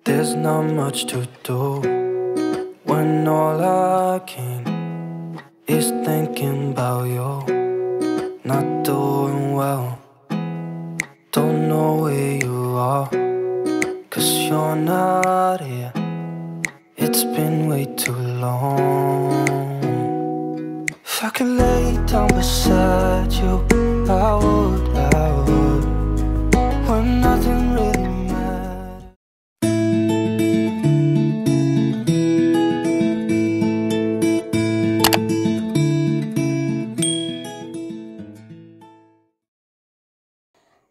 There's not much to do when all I can is thinking about you. Not doing well, don't know where you are, 'cause you're not here. It's been way too long. If I could lay down beside you, I would, when nothing really matters.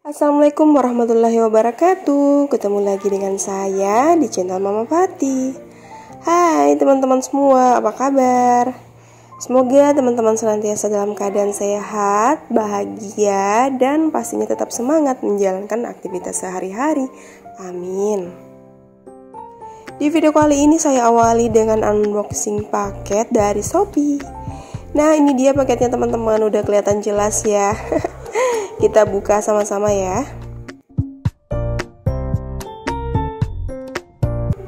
Assalamualaikum warahmatullahi wabarakatuh. Ketemu lagi dengan saya di channel Mama Pati. Hai teman-teman semua, apa kabar? Semoga teman-teman senantiasa dalam keadaan sehat, bahagia, dan pastinya tetap semangat menjalankan aktivitas sehari-hari. Amin. Di video kali ini saya awali dengan unboxing paket dari Shopee. Nah, ini dia paketnya teman-teman, udah kelihatan jelas ya. Kita buka sama-sama ya.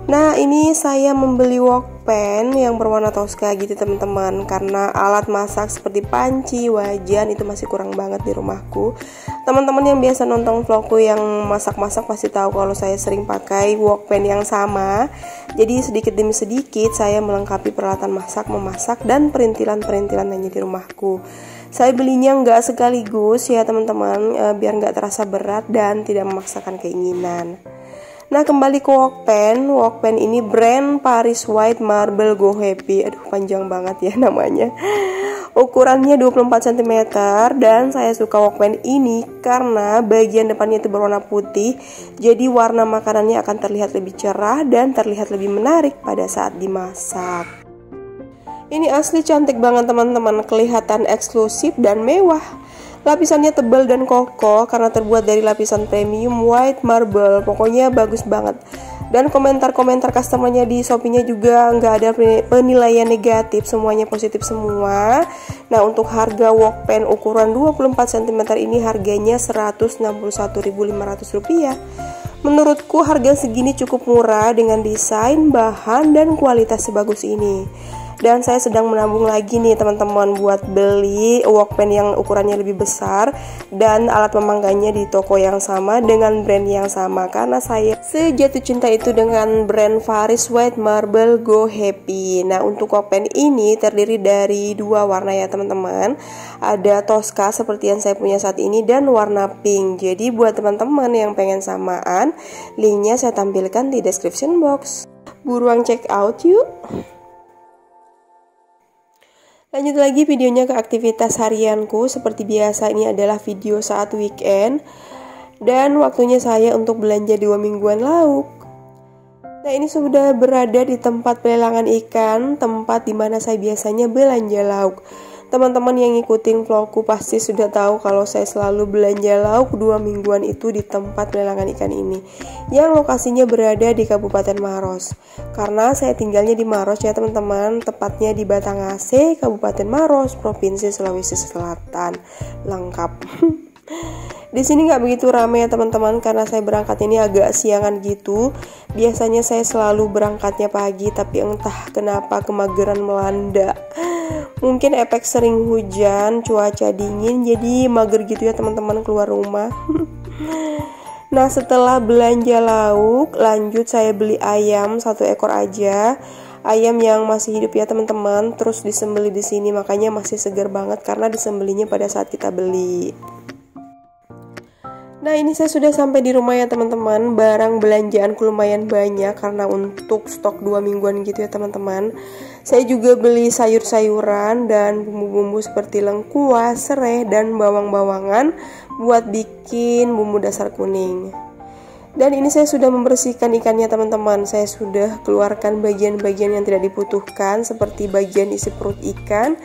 Nah, ini saya membeli wokpen yang berwarna toska gitu teman-teman, karena alat masak seperti panci, wajan itu masih kurang banget di rumahku. Teman-teman yang biasa nonton vlogku yang masak-masak pasti tahu kalau saya sering pakai wokpen yang sama. Jadi sedikit demi sedikit saya melengkapi peralatan masak, memasak, dan perintilan-perintilan lainnya di rumahku. Saya belinya nggak sekaligus ya teman-teman, biar nggak terasa berat dan tidak memaksakan keinginan. Nah, kembali ke wokpen. Wokpen ini brand Paris White Marble Go Happy. Aduh, panjang banget ya namanya. Ukurannya 24 cm dan saya suka wokpen ini karena bagian depannya itu berwarna putih. Jadi warna makanannya akan terlihat lebih cerah dan terlihat lebih menarik pada saat dimasak. Ini asli cantik banget teman-teman, kelihatan eksklusif dan mewah. Lapisannya tebal dan kokoh karena terbuat dari lapisan premium white marble. Pokoknya bagus banget. Dan komentar-komentar customernya di Shopee-nya juga nggak ada penilaian negatif, semuanya positif semua. Nah, untuk harga wokpen ukuran 24 cm ini harganya Rp161.500. Menurutku harga segini cukup murah dengan desain, bahan, dan kualitas sebagus ini. Dan saya sedang menabung lagi nih teman-teman buat beli wokpen yang ukurannya lebih besar dan alat pemanggangnya di toko yang sama dengan brand yang sama, karena saya sejatuh cinta itu dengan brand Paris White Marble Go Happy. Nah, untuk wokpen ini terdiri dari dua warna ya teman-teman. Ada Tosca seperti yang saya punya saat ini dan warna pink. Jadi buat teman-teman yang pengen samaan, linknya saya tampilkan di description box. Buruan check out yuk. Lanjut lagi videonya ke aktivitas harianku. Seperti biasa, ini adalah video saat weekend dan waktunya saya untuk belanja 2 mingguan lauk. Nah, ini sudah berada di tempat pelelangan ikan, tempat dimana saya biasanya belanja lauk. Teman-teman yang ngikutin vlogku pasti sudah tahu kalau saya selalu belanja lauk 2 mingguan itu di tempat pelelangan ikan ini, yang lokasinya berada di Kabupaten Maros. Karena saya tinggalnya di Maros ya teman-teman, tepatnya di Batanghase, Kabupaten Maros, Provinsi Sulawesi Selatan. Lengkap. Di sini nggak begitu ramai ya teman-teman, karena saya berangkatnya ini agak siangan gitu. Biasanya saya selalu berangkatnya pagi, tapi entah kenapa kemageran melanda. Mungkin efek sering hujan, cuaca dingin, jadi mager gitu ya teman-teman keluar rumah. Nah, setelah belanja lauk, lanjut saya beli ayam 1 ekor aja. Ayam yang masih hidup ya teman-teman, terus disembelih di sini, makanya masih segar banget karena disembelihnya pada saat kita beli. Nah, ini saya sudah sampai di rumah ya teman-teman. Barang belanjaanku lumayan banyak karena untuk stok 2 mingguan gitu ya teman-teman. Saya juga beli sayur-sayuran dan bumbu-bumbu seperti lengkuas, serai, dan bawang-bawangan buat bikin bumbu dasar kuning. Dan ini saya sudah membersihkan ikannya teman-teman. Saya sudah keluarkan bagian-bagian yang tidak dibutuhkan seperti bagian isi perut ikan,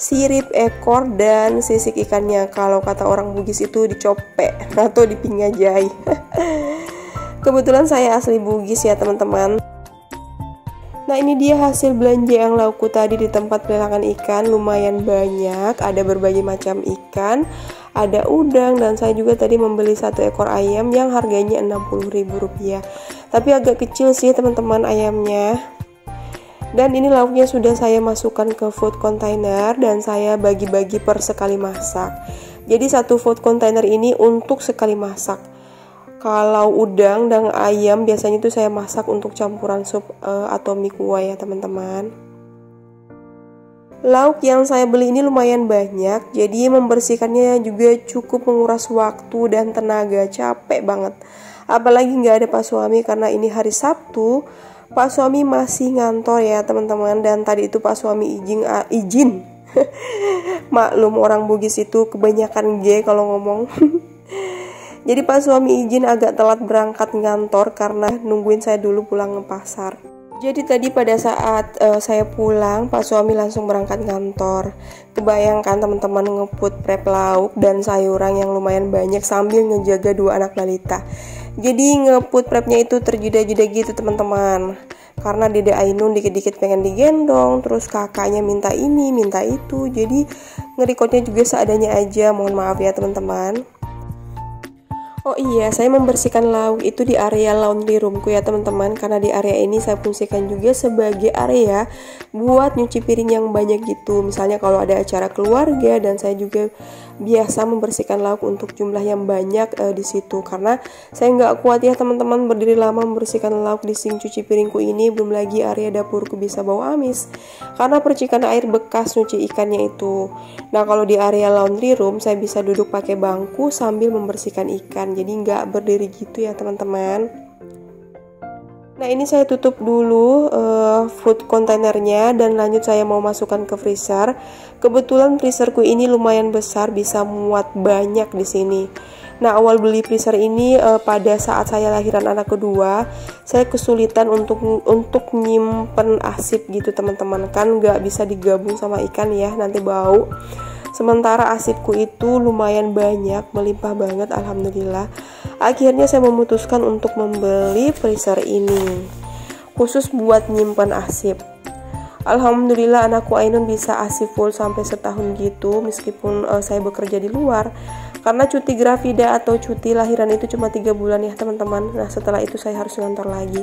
sirip ekor, dan sisik ikannya. Kalau kata orang Bugis itu dicopek atau dipinggajai. Kebetulan saya asli Bugis ya teman-teman. Nah, ini dia hasil belanja yang laukku tadi di tempat pelelangan ikan. Lumayan banyak, ada berbagai macam ikan, ada udang, dan saya juga tadi membeli 1 ekor ayam yang harganya Rp60.000. Tapi agak kecil sih teman-teman ayamnya. Dan ini lauknya sudah saya masukkan ke food container dan saya bagi-bagi per sekali masak. Jadi satu food container ini untuk sekali masak. Kalau udang dan ayam biasanya itu saya masak untuk campuran sup atau mie kuah ya teman-teman. Lauk yang saya beli ini lumayan banyak, jadi membersihkannya juga cukup menguras waktu dan tenaga, capek banget. Apalagi nggak ada Pak Suami karena ini hari Sabtu, Pak Suami masih ngantor ya teman-teman. Dan tadi itu Pak Suami izin. Maklum orang Bugis itu kebanyakan G kalau ngomong. Jadi Pak Suami izin agak telat berangkat ngantor karena nungguin saya dulu pulang ke pasar. Jadi tadi pada saat saya pulang, Pak Suami langsung berangkat kantor. Kebayangkan teman-teman ngeput prep lauk dan sayuran yang lumayan banyak sambil ngejaga 2 anak balita. Jadi ngeput prepnya itu terjeda-jeda gitu teman-teman. Karena Dede Ainun dikit-dikit pengen digendong, terus kakaknya minta ini, minta itu. Jadi ngerekodnya juga seadanya aja, mohon maaf ya teman-teman. Oh iya, saya membersihkan lauk itu di area laundry roomku ya teman-teman. Karena di area ini saya fungsikan juga sebagai area buat nyuci piring yang banyak gitu. Misalnya kalau ada acara keluarga, dan saya juga biasa membersihkan lauk untuk jumlah yang banyak di situ. Karena saya nggak kuat ya teman-teman berdiri lama membersihkan lauk di sink cuci piringku ini. Belum lagi area dapurku bisa bau amis karena percikan air bekas nyuci ikannya itu. Nah kalau di area laundry room saya bisa duduk pakai bangku sambil membersihkan ikan. Jadi nggak berdiri gitu ya teman-teman. Nah ini saya tutup dulu food containernya dan lanjut saya mau masukkan ke freezer. Kebetulan freezerku ini lumayan besar, bisa muat banyak di sini. Nah awal beli freezer ini pada saat saya lahiran anak kedua, saya kesulitan untuk nyimpen arsip gitu teman-teman. Kan nggak bisa digabung sama ikan ya, nanti bau. Sementara arsipku itu lumayan banyak, melimpah banget alhamdulillah. Akhirnya saya memutuskan untuk membeli freezer ini khusus buat nyimpan arsip. Alhamdulillah anakku Ainun bisa arsip full sampai setahun gitu meskipun saya bekerja di luar. Karena cuti grafida atau cuti lahiran itu cuma 3 bulan ya teman-teman. Nah setelah itu saya harus ngantor lagi.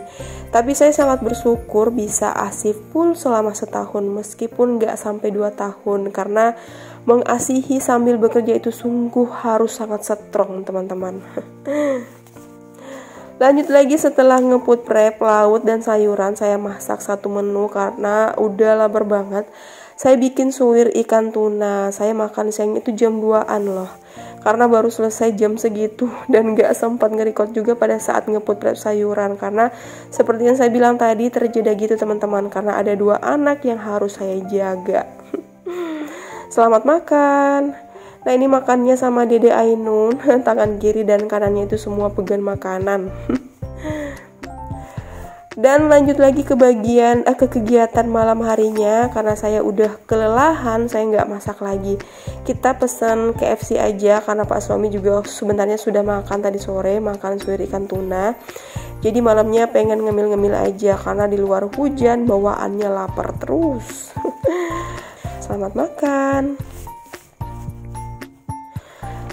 Tapi saya sangat bersyukur bisa arsip full selama setahun meskipun nggak sampai 2 tahun. Karena mengasihi sambil bekerja itu sungguh harus sangat strong teman-teman. Lanjut lagi setelah ngeput prep lauk dan sayuran, saya masak satu menu karena udah lapar banget. Saya bikin suwir ikan tuna. Saya makan siang itu jam 2-an loh. Karena baru selesai jam segitu dan gak sempat nge-record juga pada saat ngeput prep sayuran. Karena seperti yang saya bilang tadi terjeda gitu teman-teman. Karena ada 2 anak yang harus saya jaga. Selamat makan. Nah ini makannya sama Dede Ainun. Tangan kiri dan kanannya itu semua pegang makanan. Dan lanjut lagi ke kegiatan malam harinya. Karena saya udah kelelahan, saya nggak masak lagi. Kita pesan KFC aja karena Pak Suami juga sebenarnya sudah makan tadi sore, makan suwir ikan tuna. Jadi malamnya pengen ngemil-ngemil aja karena di luar hujan, bawaannya lapar terus. Selamat makan.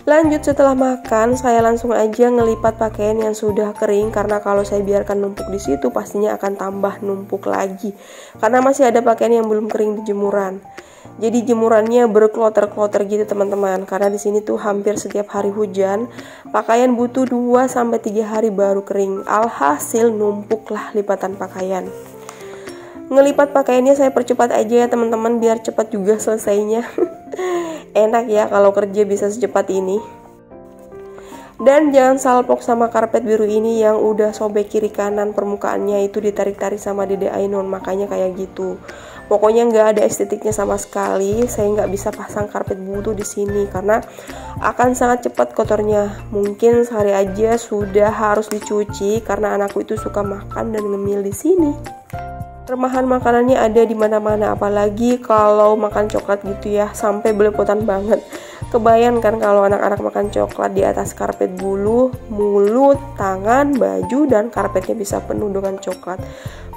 Lanjut setelah makan, saya langsung aja ngelipat pakaian yang sudah kering karena kalau saya biarkan numpuk di situ pastinya akan tambah numpuk lagi. Karena masih ada pakaian yang belum kering di jemuran. Jadi jemurannya berkloter-kloter gitu teman-teman. Karena di sini tuh hampir setiap hari hujan, pakaian butuh 2 sampai 3 hari baru kering. Alhasil numpuklah lipatan pakaian. Ngelipat pakaiannya saya percepat aja ya teman-teman biar cepat juga selesainya. Enak ya kalau kerja bisa secepat ini. Dan jangan salpok sama karpet biru ini yang udah sobek kiri kanan, permukaannya itu ditarik-tarik sama Dede Ainun, makanya kayak gitu. Pokoknya nggak ada estetiknya sama sekali. Saya nggak bisa pasang karpet biru di sini karena akan sangat cepat kotornya. Mungkin sehari aja sudah harus dicuci karena anakku itu suka makan dan ngemil di sini. Remahan makanannya ada di mana-mana, apalagi kalau makan coklat gitu ya, sampai belepotan banget. Kebayangkan kalau anak-anak makan coklat di atas karpet bulu, mulut, tangan, baju, dan karpetnya bisa penuh dengan coklat.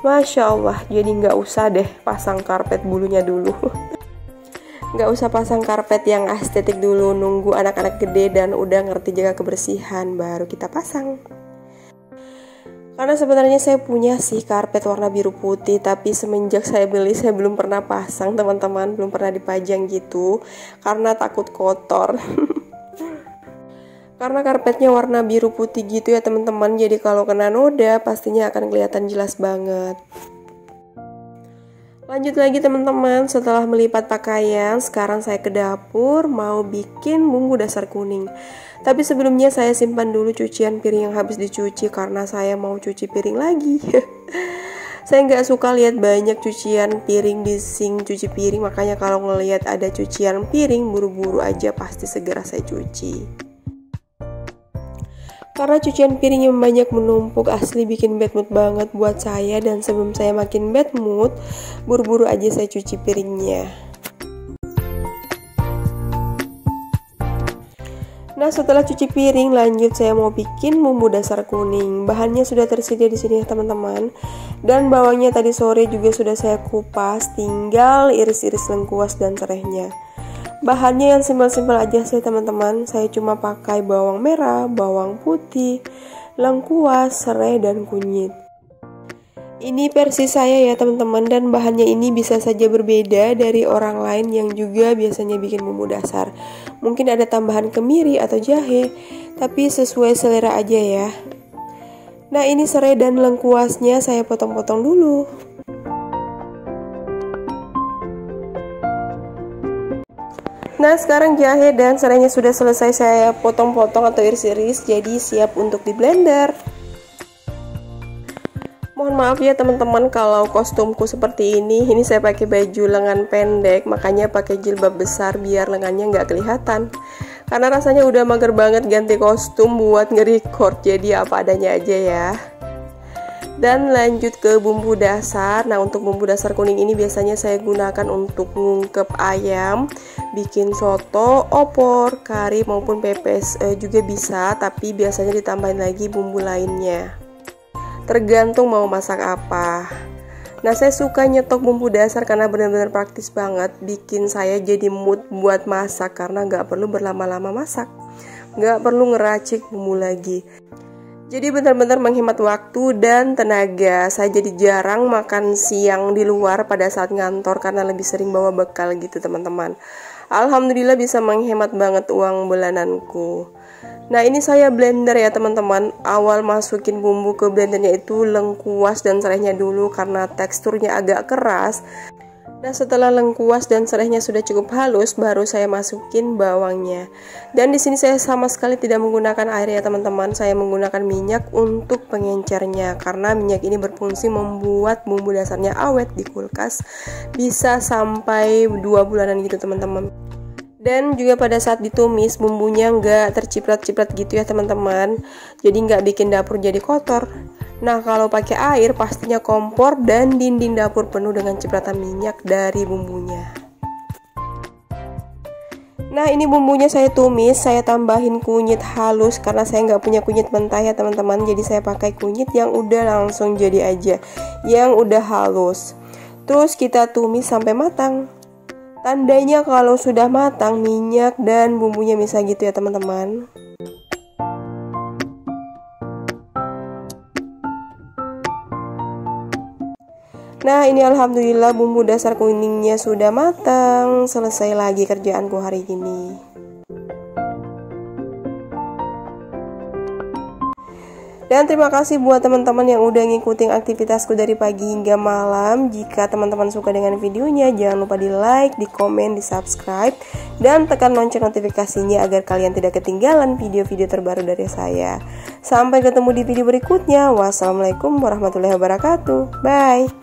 Masya Allah, jadi nggak usah deh pasang karpet bulunya dulu. Nggak usah pasang karpet yang estetik dulu, nunggu anak-anak gede dan udah ngerti jaga kebersihan, baru kita pasang. Karena sebenarnya saya punya sih karpet warna biru putih, tapi semenjak saya beli saya belum pernah pasang teman-teman, belum pernah dipajang gitu karena takut kotor. Karena karpetnya warna biru putih gitu ya teman-teman, jadi kalau kena noda pastinya akan kelihatan jelas banget. Lanjut lagi teman-teman, setelah melipat pakaian, sekarang saya ke dapur mau bikin bumbu dasar kuning. Tapi sebelumnya saya simpan dulu cucian piring yang habis dicuci karena saya mau cuci piring lagi. Saya nggak suka lihat banyak cucian piring di sink cuci piring, makanya kalau ngelihat ada cucian piring buru-buru aja pasti segera saya cuci. Karena cucian piring yang banyak menumpuk asli bikin bad mood banget buat saya, dan sebelum saya makin bad mood, buru-buru aja saya cuci piringnya. Nah, setelah cuci piring, lanjut saya mau bikin bumbu dasar kuning. Bahannya sudah tersedia di sini ya teman-teman. Dan bawangnya tadi sore juga sudah saya kupas, tinggal iris-iris lengkuas dan serehnya. Bahannya yang simpel-simpel aja sih teman-teman. Saya cuma pakai bawang merah, bawang putih, lengkuas, serai, dan kunyit. Ini versi saya ya teman-teman, dan bahannya ini bisa saja berbeda dari orang lain yang juga biasanya bikin bumbu dasar. Mungkin ada tambahan kemiri atau jahe, tapi sesuai selera aja ya. Nah, ini serai dan lengkuasnya saya potong-potong dulu. Nah, sekarang jahe dan serainya sudah selesai saya potong-potong atau iris-iris, jadi siap untuk di blender. Mohon maaf ya teman-teman kalau kostumku seperti ini saya pakai baju lengan pendek, makanya pakai jilbab besar biar lengannya nggak kelihatan. Karena rasanya udah mager banget ganti kostum buat nge-record, jadi apa adanya aja ya. Dan lanjut ke bumbu dasar. Nah, untuk bumbu dasar kuning ini biasanya saya gunakan untuk ngungkep ayam, bikin soto, opor, kari maupun pepes juga bisa, tapi biasanya ditambahin lagi bumbu lainnya. Tergantung mau masak apa. Nah, saya suka nyetok bumbu dasar karena benar-benar praktis banget, bikin saya jadi mood buat masak karena nggak perlu berlama-lama masak, nggak perlu ngeracik bumbu lagi. Jadi benar-benar menghemat waktu dan tenaga. Saya jadi jarang makan siang di luar pada saat ngantor karena lebih sering bawa bekal gitu teman-teman. Alhamdulillah bisa menghemat banget uang bulananku. Nah, ini saya blender ya teman-teman. Awal masukin bumbu ke blendernya itu lengkuas dan serainya dulu karena teksturnya agak keras. Nah, setelah lengkuas dan serainya sudah cukup halus, baru saya masukin bawangnya. Dan di sini saya sama sekali tidak menggunakan air ya teman-teman. Saya menggunakan minyak untuk pengencernya karena minyak ini berfungsi membuat bumbu dasarnya awet di kulkas, bisa sampai 2 bulanan gitu teman-teman. Dan juga pada saat ditumis bumbunya nggak terciprat-ciprat gitu ya teman-teman, jadi nggak bikin dapur jadi kotor. Nah, kalau pakai air pastinya kompor dan dinding dapur penuh dengan cipratan minyak dari bumbunya. Nah, ini bumbunya saya tumis, saya tambahin kunyit halus karena saya nggak punya kunyit mentah ya teman-teman, jadi saya pakai kunyit yang udah langsung jadi aja, yang udah halus. Terus kita tumis sampai matang. Tandanya kalau sudah matang minyak dan bumbunya bisa gitu ya teman-teman. Nah, ini alhamdulillah bumbu dasar kuningnya sudah matang. Selesai lagi kerjaanku hari ini. Dan terima kasih buat teman-teman yang udah ngikutin aktivitasku dari pagi hingga malam. Jika teman-teman suka dengan videonya, jangan lupa di like, di komen, di subscribe, dan tekan lonceng notifikasinya agar kalian tidak ketinggalan video-video terbaru dari saya. Sampai ketemu di video berikutnya. Wassalamualaikum warahmatullahi wabarakatuh. Bye.